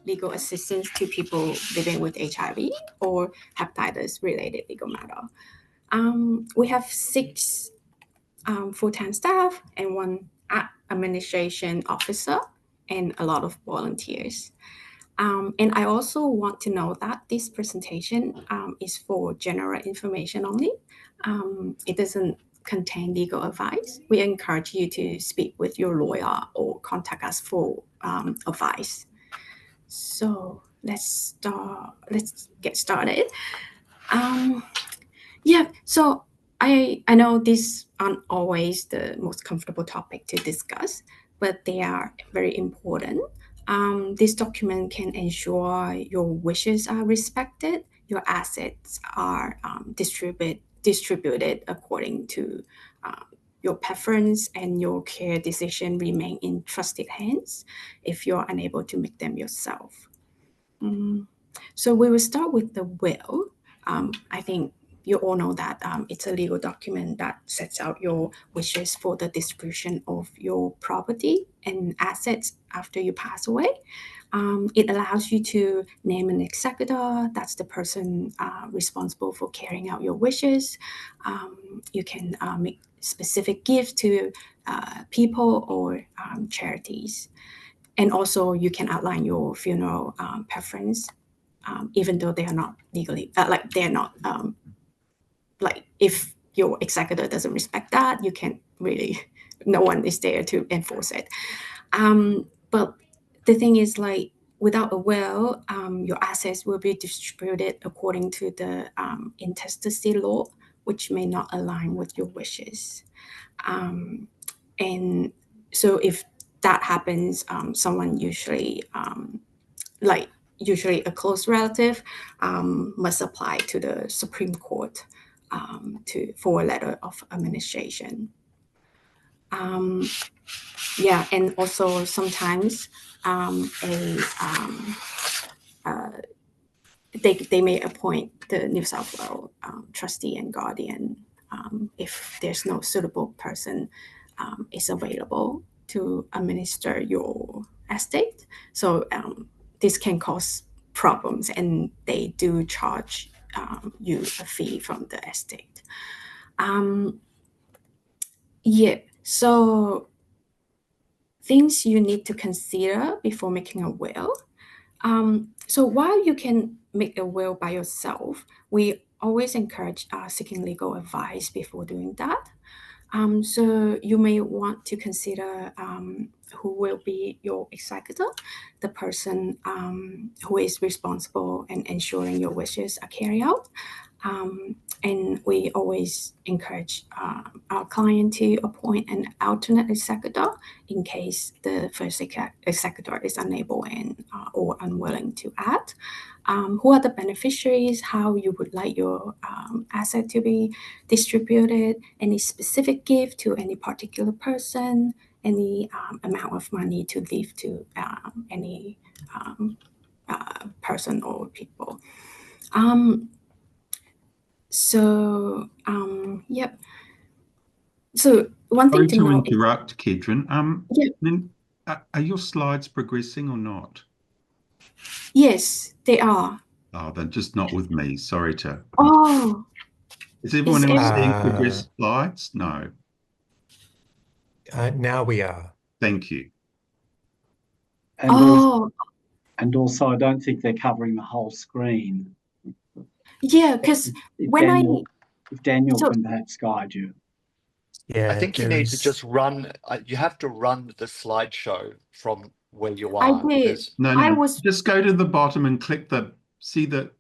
legal assistance to people living with HIV or hepatitis-related legal matter. We have 6 full-time staff and 1 administration officer and a lot of volunteers. And I also want to know that this presentation is for general information only. It doesn't contain legal advice. We encourage you to speak with your lawyer or contact us for advice. So let's get started. Yeah, so I know these aren't always the most comfortable topic to discuss, but they are very important. This document can ensure your wishes are respected, your assets are distributed according to your preference, and your care decision remain in trusted hands if you're unable to make them yourself. So we will start with the will. I think you all know that it's a legal document that sets out your wishes for the distribution of your property and assets after you pass away. It allows you to name an executor. That's the person responsible for carrying out your wishes. You can make specific gifts to people or charities. And also you can outline your funeral preference, even though they are not legally, if your executor doesn't respect that, you can't really, no one is there to enforce it. But the thing is, like, without a will, your assets will be distributed according to the intestacy law, which may not align with your wishes. And so if that happens, someone usually a close relative must apply to the Supreme Court for a letter of administration. Yeah, and also sometimes they may appoint the New South Wales trustee and guardian if there's no suitable person is available to administer your estate. So this can cause problems, and they do charge you a fee from the estate. Yeah, so things you need to consider before making a will. So while you can make a will by yourself, we always encourage seeking legal advice before doing that. So you may want to consider who will be your executor, the person who is responsible and ensuring your wishes are carried out. And we always encourage our client to appoint an alternate executor in case the first executor is unable and or unwilling to act. Who are the beneficiaries, how you would like your asset to be distributed, any specific gift to any particular person, any amount of money to leave to any person or people. Yep. So one thing to know. Interrupt, Kedron. Yeah. Are your slides progressing or not? Yes, they are. Oh, they're just not with me. Sorry to. Oh. Is everyone else seeing progressed slides? No. Now we are. Thank you. And also, I don't think they're covering the whole screen. Yeah, because if Daniel can perhaps guide you. Yeah, I think you need to just run. You have to run the slideshow from where you are. I did. Just go to the bottom and click see the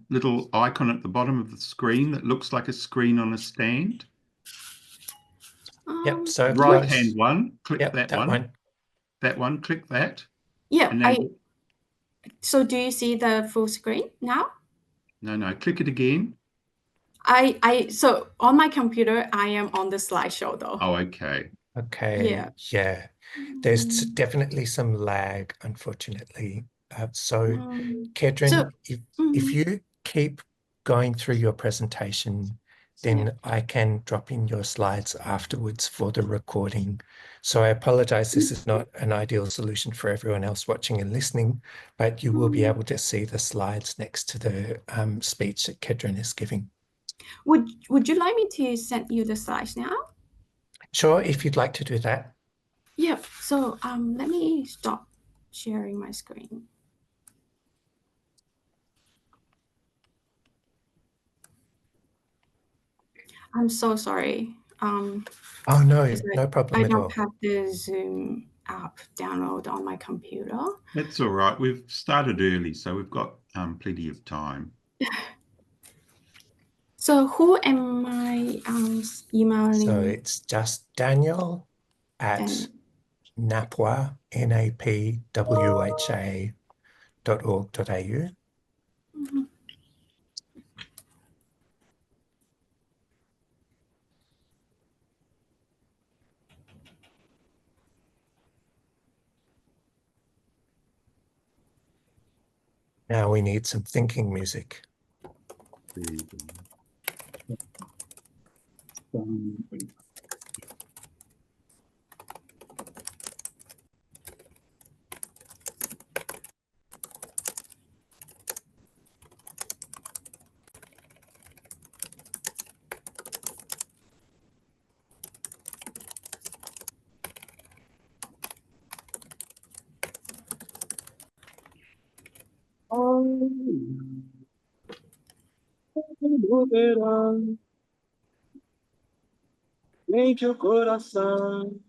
little icon at the bottom of the screen that looks like a screen on a stand. Yep. So right hand one. Click that one. one. That one. Click that. Yeah. So do you see the full screen now? No. Click it again. So on my computer, I am on the slideshow though. Oh, okay. Okay. Yeah. There's definitely some lag, unfortunately. Kedron, if you keep going through your presentation, then I can drop in your slides afterwards for the recording. So I apologize, this is not an ideal solution for everyone else watching and listening, but you will be able to see the slides next to the speech that Kedron is giving. Would you like me to send you the slides now? Sure, if you'd like to do that. Yeah, so let me stop sharing my screen. I'm so sorry. Oh, no, no problem I at all. don't have the Zoom app download on my computer. That's all right. We've started early, so we've got plenty of time. So who am I emailing? So it's just Daniel at napwha, napwha.org.au. Now we need some thinking music. Mente o coração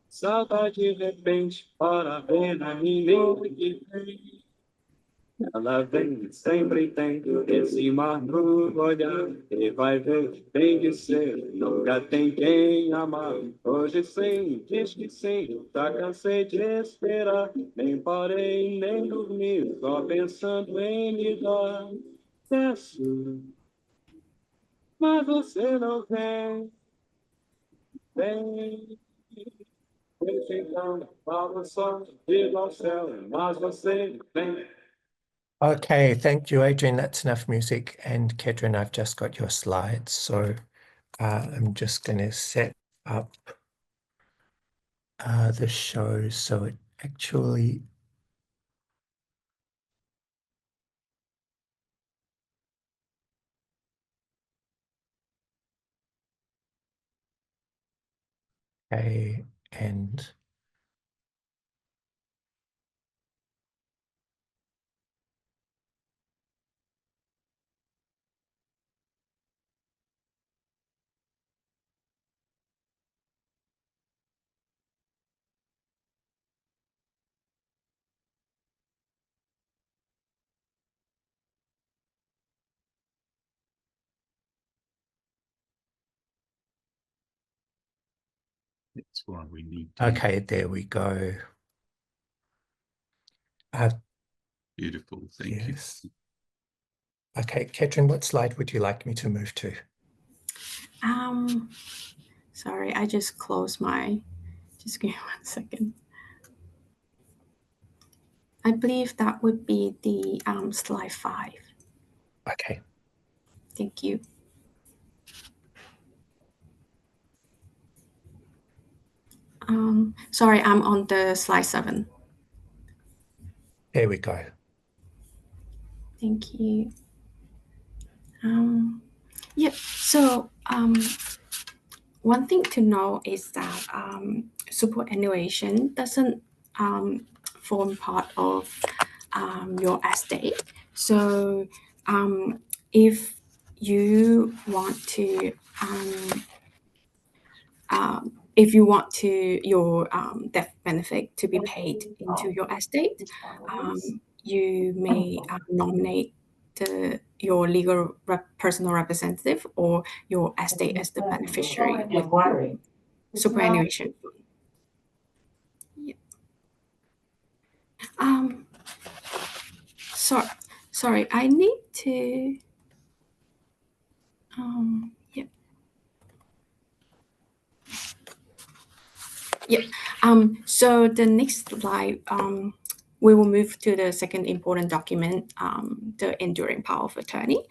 salta de repente para ver a menina que vem. Ela vem sempre tendo esse mar no olhar e vai ver, tem de ser, nunca tem quem amar. Hoje sim, diz que sim, tá cansei de esperar, nem parei nem dormi, só pensando em me dar. Peço, mas você não vem. Vem, deixa então, fala só, diga ao céu, mas você vem. Okay, thank you, Adrian. That's enough music. And Kedron, I've just got your slides. So I'm just going to set up the show so it actually and That's why we need to. okay, there we go. Beautiful, thank Yes. you. Okay, Kedron, what slide would you like me to move to? Sorry, I just closed my, just give me 1 second. I believe that would be the slide 5. Okay. Thank you. Sorry, I'm on the slide 7. There we go. Thank you. Yeah, so one thing to know is that superannuation doesn't form part of your estate. So if you want to your death benefit to be paid into your estate, you may nominate your legal personal representative or your estate as the beneficiary with superannuation fund. Yeah. Sorry, I need to. Yeah. Yeah. So the next slide, we will move to the second important document, the enduring power of attorney.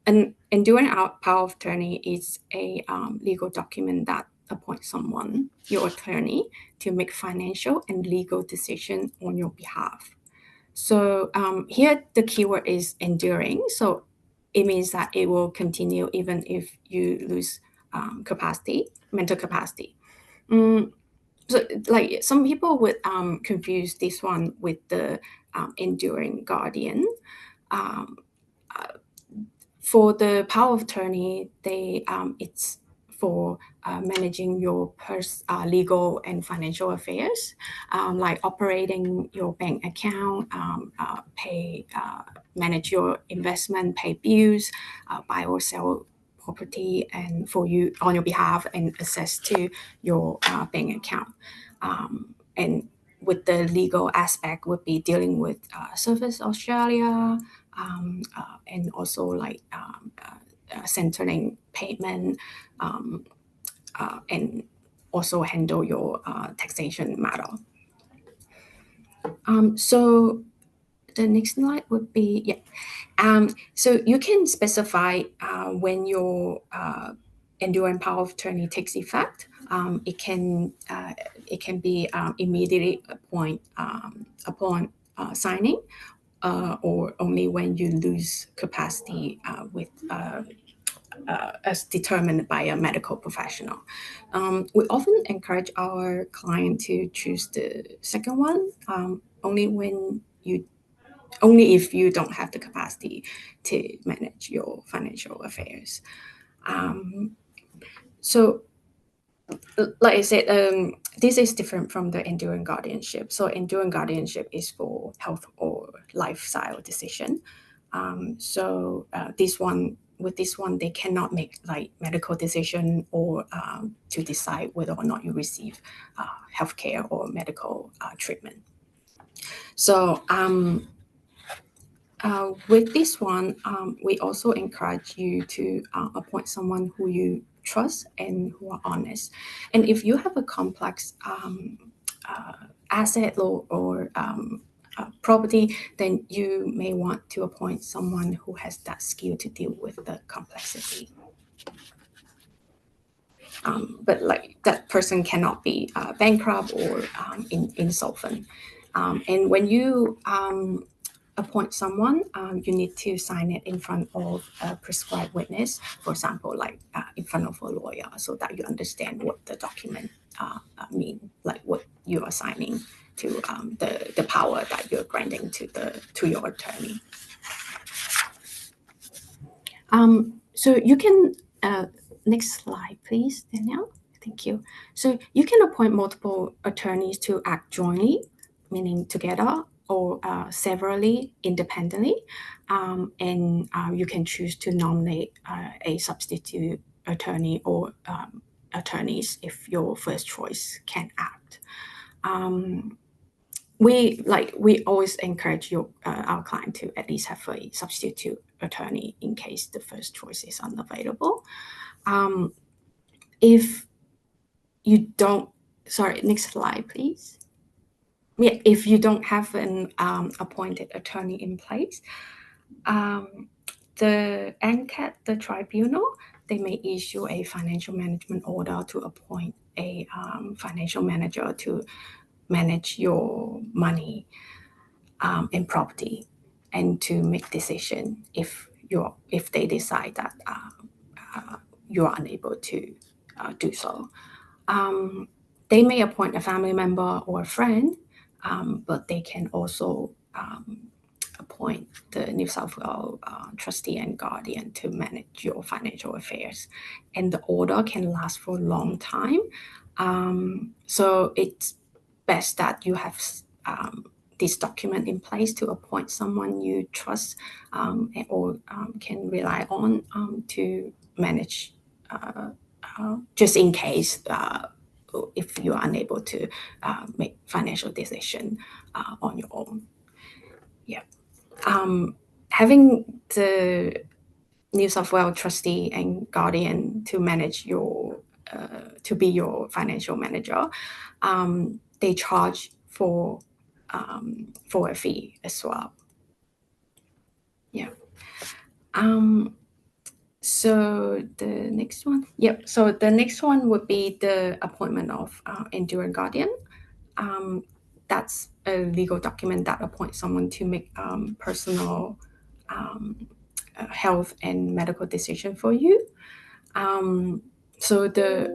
an enduring power of attorney is a legal document that appoints someone, your attorney, to make financial and legal decisions on your behalf. So here the keyword is enduring. So it means that it will continue even if you lose mental capacity. So like some people would confuse this one with the enduring guardian. For the power of attorney, it's for managing your legal and financial affairs, like operating your bank account, manage your investment, pay bills, buy or sell property, and for you on your behalf, and access to your bank account. And with the legal aspect, would be dealing with Service Australia, and also like centering payment, and also handle your taxation matter. So the next slide would be, so you can specify when your enduring power of attorney takes effect. It can be immediately upon signing, or only when you lose capacity as determined by a medical professional. We often encourage our client to choose the second one, only if you don't have the capacity to manage your financial affairs. So like I said, this is different from the enduring guardianship. So enduring guardianship is for health or lifestyle decision. So with this one, they cannot make like medical decision or to decide whether or not you receive healthcare or medical treatment. So with this one, we also encourage you to appoint someone who you trust and who are honest. And if you have a complex asset or property, then you may want to appoint someone who has that skill to deal with the complexity. But like that person cannot be bankrupt or insolvent. And when you appoint someone, you need to sign it in front of a prescribed witness, for example, like in front of a lawyer, so that you understand what the document mean, like what you are signing to, the power that you're granting to your attorney. So you can, next slide, please, Danielle. Thank you. So you can appoint multiple attorneys to act jointly, meaning together, or severally, independently, and you can choose to nominate a substitute attorney or attorneys if your first choice can't act. We always encourage our client to at least have a substitute attorney in case the first choice is unavailable. If you don't, sorry, next slide, please. Yeah, if you don't have an appointed attorney in place, the ANCAT, the tribunal, they may issue a financial management order to appoint a financial manager to manage your money and property, and to make decision if they decide that you are unable to do so. They may appoint a family member or a friend, but they can also appoint the New South Wales trustee and guardian to manage your financial affairs. And the order can last for a long time. So it's best that you have this document in place to appoint someone you trust or can rely on to manage, just in case if you are unable to make financial decision on your own. Yeah. Having the New South Wales trustee and guardian to manage to be your financial manager, they charge for a fee as well. Yeah. So the next one, yep. So the next one would be the appointment of enduring guardian. That's a legal document that appoints someone to make personal health and medical decision for you. So the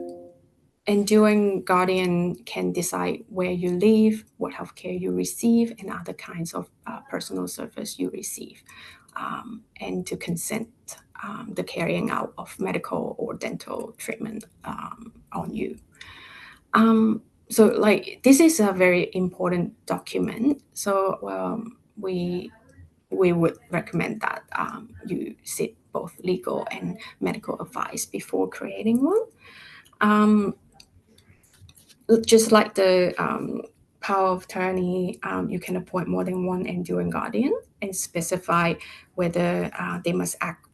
enduring guardian can decide where you live, what healthcare you receive, and other kinds of personal service you receive, and to consent the carrying out of medical or dental treatment on you. So like this is a very important document. So we would recommend that you seek both legal and medical advice before creating one. Just like the power of attorney, you can appoint more than one enduring guardian and specify whether they must act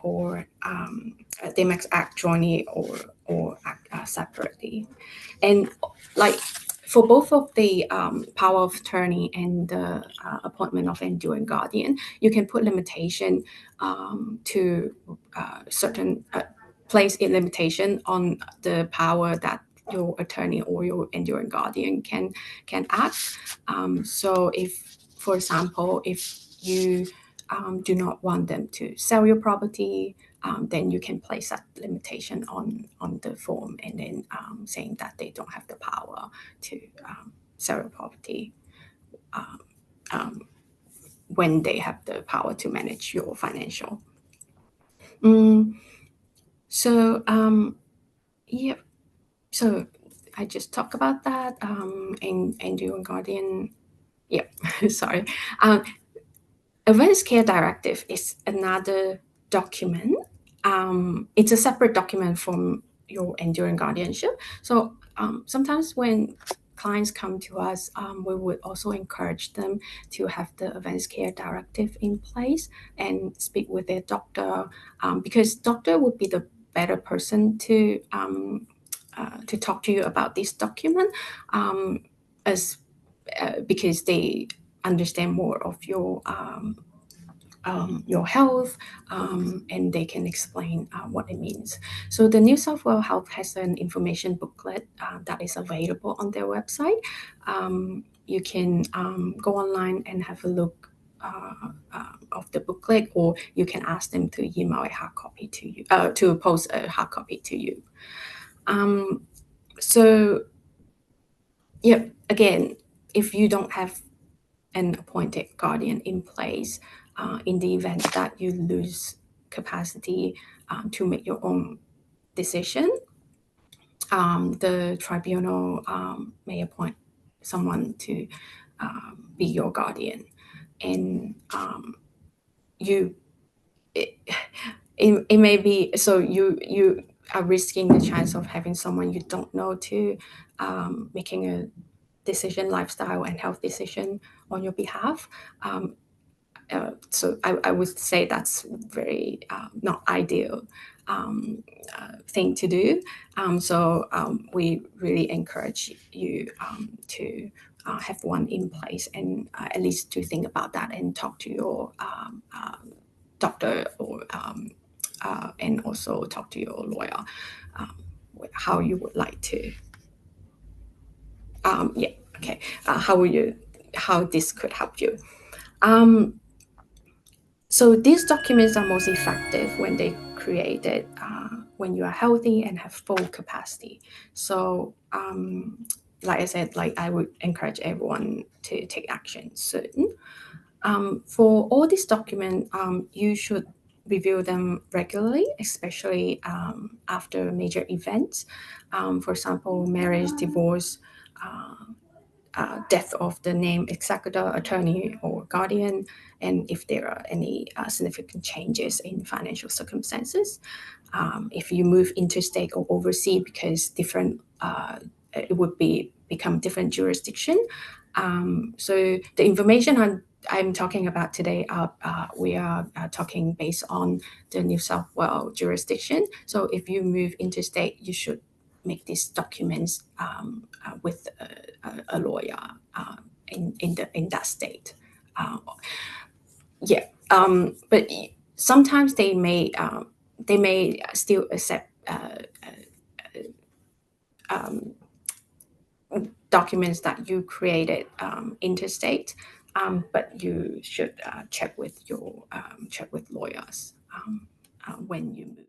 jointly or act separately. And like for both of the power of attorney and the appointment of enduring guardian, you can put limitation to certain place a limitation on the power that your attorney or your enduring guardian can act. So if, for example, if you do not want them to sell your property, then you can place that limitation on the form and then saying that they don't have the power to sell your property when they have the power to manage your financial. So yeah, so I just talked about that and enduring guardian. Yeah, sorry. Advanced Care Directive is another document. It's a separate document from your enduring guardianship. So sometimes when clients come to us, we would also encourage them to have the Advanced Care Directive in place and speak with their doctor, because doctor would be the better person to talk to you about this document, because they understand more of your health, and they can explain what it means. So the New South Wales Health has an information booklet that is available on their website. You can go online and have a look of the booklet, or you can ask them to email a hard copy to you, to post a hard copy to you. So yeah, again, if you don't have an appointed guardian in place, in the event that you lose capacity to make your own decision, the tribunal may appoint someone to be your guardian, and it may be, so you are risking the chance of having someone you don't know to making a decision, lifestyle and health decision on your behalf. So I would say that's very not ideal thing to do. So we really encourage you to have one in place, and at least to think about that and talk to your doctor, or and also talk to your lawyer how you would like to. Yeah, okay. How this could help you. So these documents are most effective when they created when you are healthy and have full capacity. So like I said, like I would encourage everyone to take action soon. For all these documents, you should review them regularly, especially after major events. For example, marriage, divorce, death of the named executor, attorney, or guardian, and if there are any significant changes in financial circumstances. If you move interstate or overseas, because different, it would become different jurisdiction. So the information I'm talking about today, we are talking based on the New South Wales jurisdiction. So if you move interstate, you should make these documents with a lawyer in that state. Yeah, but sometimes they may they may still accept documents that you created interstate, but you should check with lawyers when you move.